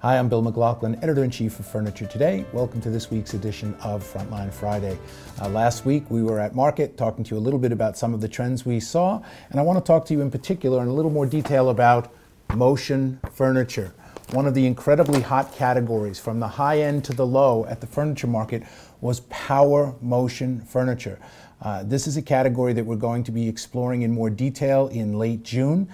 Hi, I'm Bill McLaughlin, Editor-in-Chief of Furniture Today. Welcome to this week's edition of Frontline Friday. Last week we were at Market talking to you a little bit about some of the trends we saw, and I want to talk to you in particular in a little more detail about motion furniture. One of the incredibly hot categories from the high end to the low at the furniture market was power motion furniture. This is a category that we're going to be exploring in more detail in late June.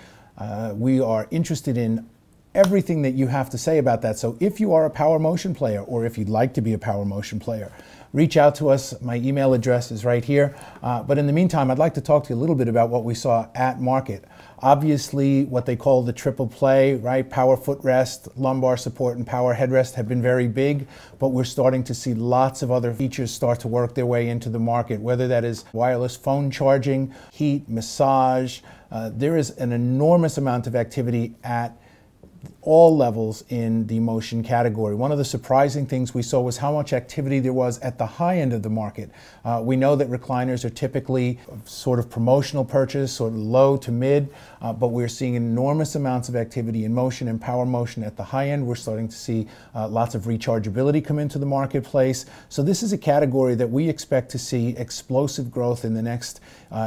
We are interested in everything that you have to say about that. So if you are a power motion player, or if you'd like to be a power motion player, reach out to us. My email address is right here. But in the meantime, I'd like to talk to you a little bit about what we saw at Market. Obviously, what they call the triple play, right? Power footrest, lumbar support, and power headrest have been very big, but we're starting to see lots of other features start to work their way into the market, whether that is wireless phone charging, heat, massage. There is an enormous amount of activity at all levels in the motion category. One of the surprising things we saw was how much activity there was at the high end of the market. We know that recliners are typically sort of promotional purchase, sort of low to mid, but we're seeing enormous amounts of activity in motion and power motion at the high end. We're starting to see lots of rechargeability come into the marketplace. So this is a category that we expect to see explosive growth in the next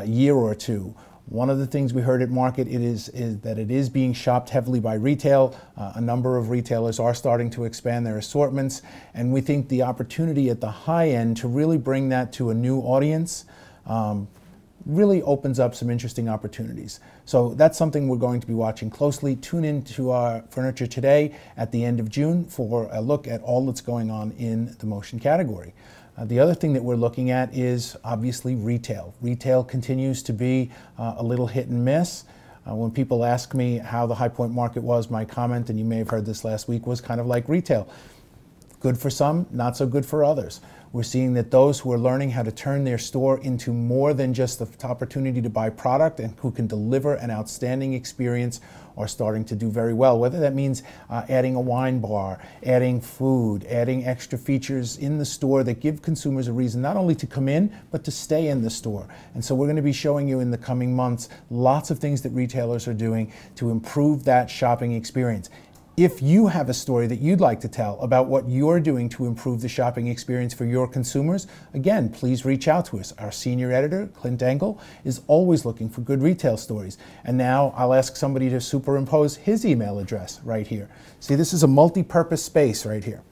year or two. One of the things we heard at Market is that it is being shopped heavily by retail. A number of retailers are starting to expand their assortments, and we think the opportunity at the high end to really bring that to a new audience really opens up some interesting opportunities. So that's something we're going to be watching closely. Tune in to our Furniture Today at the end of June for a look at all that's going on in the motion category. The other thing that we're looking at is obviously retail. Retail continues to be a little hit and miss. When people ask me how the High Point market was, my comment, and you may have heard this last week, was kind of like retail. Good for some, not so good for others. We're seeing that those who are learning how to turn their store into more than just the opportunity to buy product and who can deliver an outstanding experience are starting to do very well, whether that means adding a wine bar, adding food, adding extra features in the store that give consumers a reason not only to come in, but to stay in the store. And so we're going to be showing you in the coming months lots of things that retailers are doing to improve that shopping experience. If you have a story that you'd like to tell about what you're doing to improve the shopping experience for your consumers, again, please reach out to us. Our senior editor, Clint Engel, is always looking for good retail stories. And now I'll ask somebody to superimpose his email address right here. See, this is a multi-purpose space right here.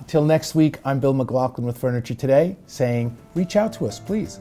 Till next week, I'm Bill McLaughlin with Furniture Today saying, reach out to us, please.